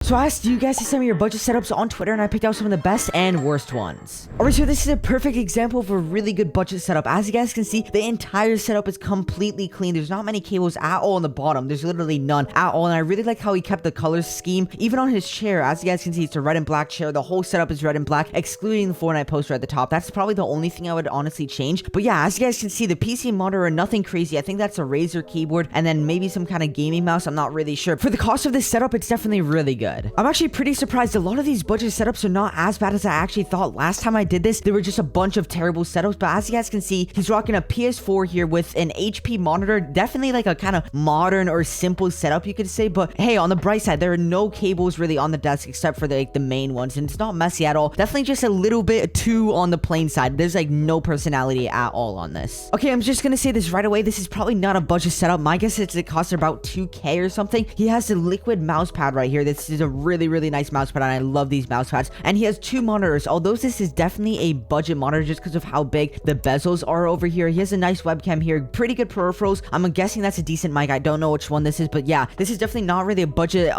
So I asked you guys to send me your budget setups on Twitter, and I picked out some of the best and worst ones. Alright, so this is a perfect example of a really good budget setup. As you guys can see, the entire setup is completely clean. There's not many cables at all on the bottom. There's literally none at all, and I really like how he kept the color scheme even on his chair. As you guys can see, it's a red and black chair. The whole setup is red and black, excluding the Fortnite poster at the top. That's probably the only thing I would honestly change. But yeah, as you guys can see, the PC monitor, nothing crazy. I think that's a Razer keyboard and then maybe some kind of gaming mouse. I'm not really sure. For the cost of this setup, it's definitely really good. I'm actually pretty surprised. A lot of these budget setups are not as bad as I actually thought. Last time I did this, there were just a bunch of terrible setups. But as you guys can see, he's rocking a PS4 here with an HP monitor. Definitely like a kind of modern or simple setup, you could say. But hey, on the bright side, there are no cables really on the desk except for the main ones, and it's not messy at all. Definitely just a little bit too on the plain side. There's like no personality at all on this. Okay, I'm just gonna say this right away. This is probably not a budget setup. My guess is it costs about 2K or something. He has the liquid mouse pad right here. This is a really nice mouse pad, and I love these mouse pads. And he has two monitors. Although this is definitely a budget monitor just because of how big the bezels are over here. He has a nice webcam here. Pretty good peripherals. I'm guessing that's a decent mic. I don't know which one this is, but yeah, this is definitely not really a budget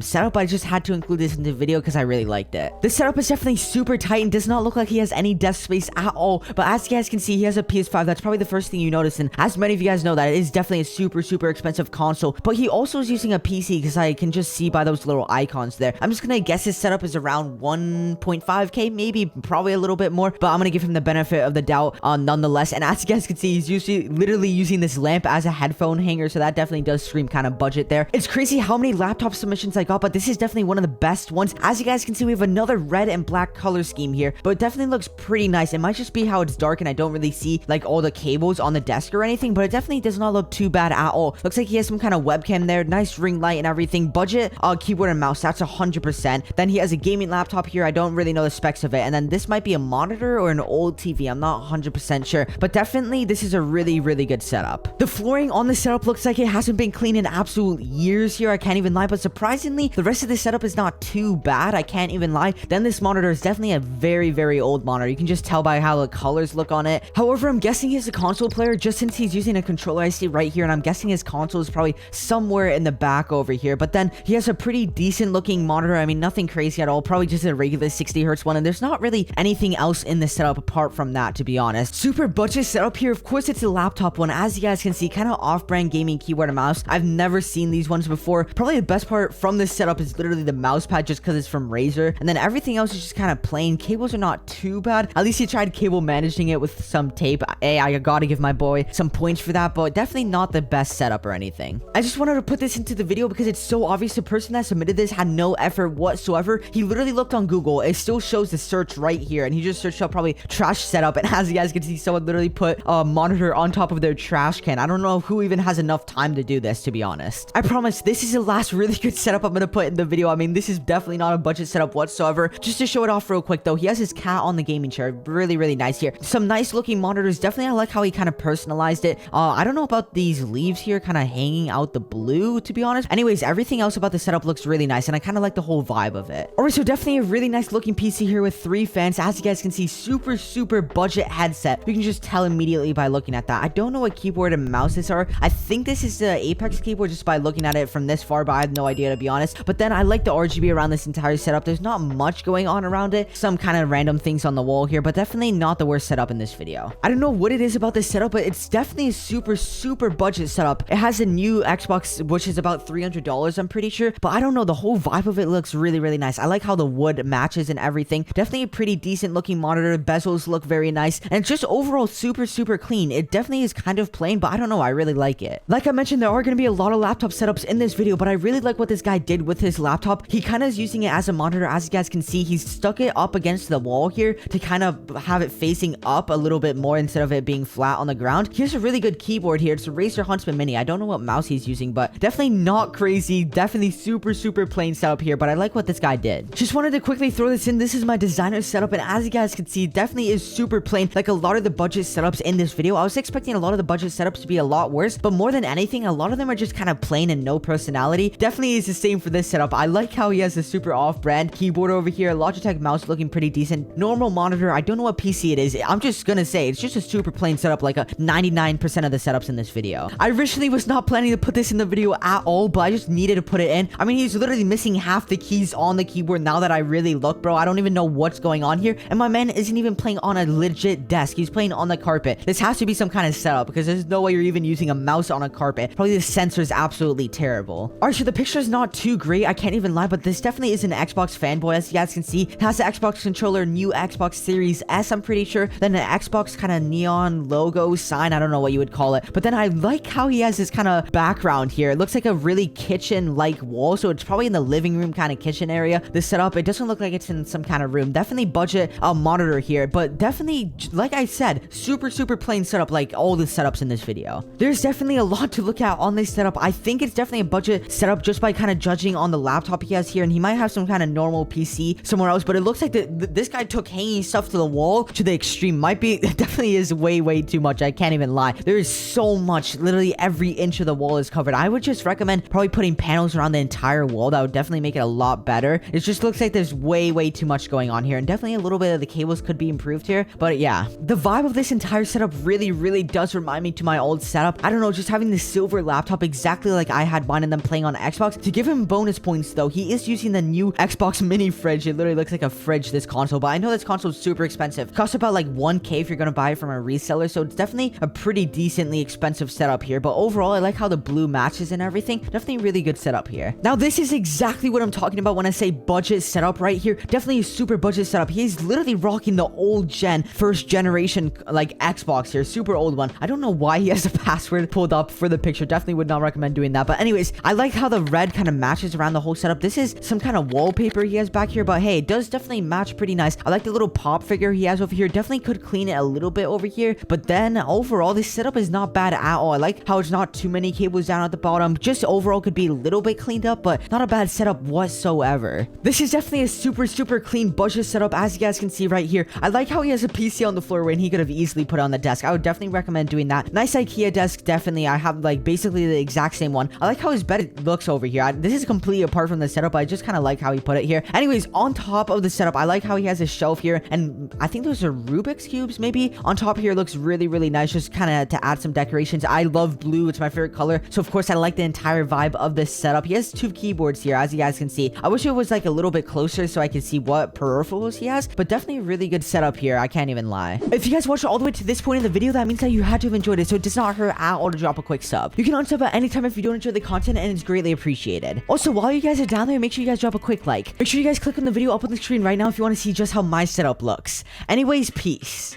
setup. I just had to include this in the video because I really liked it. This setup is definitely super tight and does not look like he has any desk space at all. But as you guys can see, he has a PS5. That's probably the first thing you notice. And as many of you guys know, that it is definitely a super expensive console. But he also is using a PC because I can just see by those little icons there. I'm just gonna guess his setup is around 1.5K, maybe, probably a little bit more. But I'm gonna give him the benefit of the doubt nonetheless. And as you guys can see, he's usually literally using this lamp as a headphone hanger. So that definitely does scream kind of budget there. It's crazy how many laptop submissions I got, but this is definitely one of the best ones. As you guys can see, we have another red and black color scheme here, but it definitely looks pretty nice. It might just be how it's dark and I don't really see like all the cables on the desk or anything, but it definitely does not look too bad at all. Looks like he has some kind of webcam there, nice ring light and everything. Budget keyboard and mouse, that's 100%. Then he has a gaming laptop here. I don't really know the specs of it. And then this might be a monitor or an old TV. I'm not 100% sure, but definitely this is a really good setup. The flooring on the setup looks like it hasn't been cleaned in absolute years here. I can't even lie, but surprisingly, the rest of the setup is not too bad. I can't even lie. Then this monitor is definitely a very old monitor. You can just tell by how the colors look on it. However, I'm guessing he's a console player just since he's using a controller I see right here, and I'm guessing his console is probably somewhere in the back over here. But then he has a pretty decent looking monitor. I mean, nothing crazy at all. Probably just a regular 60 hertz one, and there's not really anything else in the setup apart from that, to be honest. Super budget setup here. Of course, it's a laptop one. As you guys can see, kind of off-brand gaming keyboard and mouse. I've never seen these ones before. Probably the best part from this setup is literally the mouse pad just because it's from Razer, and then everything else is just kind of plain. Cables are not too bad. At least he tried cable managing it with some tape. Hey, I gotta give my boy some points for that, but definitely not the best setup or anything. I just wanted to put this into the video because it's so obvious the person that submitted this had no effort whatsoever. He literally looked on Google. It still shows the search right here, and he just searched up probably trash setup, and as you guys can see, someone literally put a monitor on top of their trash can. I don't know who even has enough time to do this, to be honest. I promise this is the last really good setup I'm gonna put in the video. I mean, this is definitely not a budget setup whatsoever. Just to show it off real quick though, he has his cat on the gaming chair. Really nice here. Some nice looking monitors. Definitely I like how he kind of personalized it. I don't know about these leaves here kind of hanging out the blue, to be honest. Anyways, everything else about the setup looks really nice, and I kind of like the whole vibe of it. Alright, so definitely a really nice looking PC here with 3 fans. As you guys can see, super budget headset. You can just tell immediately by looking at that. I don't know what keyboard and mouses are. I think this is the Apex keyboard just by looking at it from this far, but I have no idea, to be honest. But then I like the RGB around this entire setup. There's not much going on around it. Some kind of random things on the wall here, but definitely not the worst setup in this video. I don't know what it is about this setup, but it's definitely a super budget setup. It has a new Xbox, which is about $300, I'm pretty sure, but I don't know. The whole vibe of it looks really nice. I like how the wood matches and everything. Definitely a pretty decent looking monitor. Bezels look very nice, and just overall super clean. It definitely is kind of plain, but I don't know. I really like it. Like I mentioned, there are going to be a lot of laptop setups in this video, but I really like what this guy did with his laptop. He kind of is using it as a monitor. As you guys can see, he's stuck it up against the wall here to kind of have it facing up a little bit more instead of it being flat on the ground. Here's a really good keyboard here. It's a Razer Huntsman Mini. I don't know what mouse he's using, but definitely not crazy. Definitely super plain setup here, but I like what this guy did. Just wanted to quickly throw this in. This is my designer setup, and as you guys can see, definitely is super plain. Like a lot of the budget setups in this video, I was expecting a lot of the budget setups to be a lot worse, but more than anything, a lot of them are just kind of plain and no personality. Definitely is the same for this setup. I like how he has a super off-brand keyboard over here. Logitech mouse looking pretty decent. Normal monitor. I don't know what PC it is. I'm just gonna say it's just a super plain setup, like a 99% of the setups in this video. I originally was not planning to put this in the video at all, but I just needed to put it in. I mean, he's literally missing half the keys on the keyboard now that I really look, bro. I don't even know what's going on here. And my man isn't even playing on a legit desk. He's playing on the carpet. This has to be some kind of setup because there's no way you're even using a mouse on a carpet. Probably the sensor is absolutely terrible. Alright, so the picture is not too great. I can't even lie, but this definitely is an Xbox fanboy. As you guys can see, it has the Xbox controller, new Xbox Series S, I'm pretty sure. Then the Xbox kind of neon logo sign. I don't know what you would call it. But then I like how he has this kind of background here. It looks like a really kitchen-like wall, so it's probably in the living room kind of kitchen area. This setup, it doesn't look like it's in some kind of room. Definitely budget monitor here, but definitely, like I said, super plain setup like all the setups in this video. There's definitely a lot to look at on this setup. I think it's definitely a budget setup just by kind of judging on the laptop he has here, and he might have some kind of normal PC somewhere else, but it looks like this guy took hanging stuff to the wall to the extreme. Might be, it definitely is way too much. I can't even lie. There is so much. Literally every inch of the wall is covered. I would just recommend probably putting panels around the entire wall. That would definitely make it a lot better. It just looks like there's way too much going on here, and definitely a little bit of the cables could be improved here. But yeah, the vibe of this entire setup really does remind me to my old setup. I don't know, just having this silver laptop exactly like I had mine and then playing on Xbox. To give him bonus points though, he is using the new Xbox mini fridge. It literally looks like a fridge, this console, but I know this console is super expensive. Costs about like 1K if you're gonna buy it from a reseller, so it's definitely a pretty decently expensive setup here. But overall, I like how the blue matches and everything. Definitely really good setup here. Now this is exactly what I'm talking about when I say budget setup right here. Definitely a super budget setup. He's literally rocking the old gen, first generation like Xbox here, super old one. I don't know why he has a password pulled up for the picture. Definitely would not recommend doing that. But anyways, I like how the red kind of matches around the whole setup. This is some kind of wallpaper he has back here, but hey, it does definitely match pretty nice. I like the little pop figure he has over here. Definitely could clean it a little bit over here, but then overall this setup is not bad at all. I like how it's not too many cables down at the bottom. Just overall could be a little bit cleaned up, but not a bad setup whatsoever. This is definitely a super clean budget setup, as you guys can see right here. I like how he has a PC on the floor when he could have easily put it on the desk. I would definitely recommend doing that. Nice IKEA desk, definitely. I have like basically the exact same one. I like how his bed looks over here. This is completely apart from the setup, but I just kind of like how he put it here. Anyways, on top of the setup, I like how he has a shelf here, and I think those are Rubik's cubes maybe. On top here looks really nice, just kind of to add some decorations. I love blue. It's my favorite color, so of course I like the entire vibe of this setup. He has 2 keyboards here, as you guys can see. I wish it was like a little bit closer so I could see what peripherals he has, but definitely a really good setup here. I can't even lie. If you guys watched all the way to this point in the video, that means that you had to have enjoyed it, so it does not hurt at all to drop a quick sub. You can unsub at any time if you don't enjoy the content, and it's greatly appreciated. Also, while you guys are down there, make sure you guys drop a quick like. Make sure you guys click on the video up on the screen right now if you want to see just how my setup looks. Anyways, peace.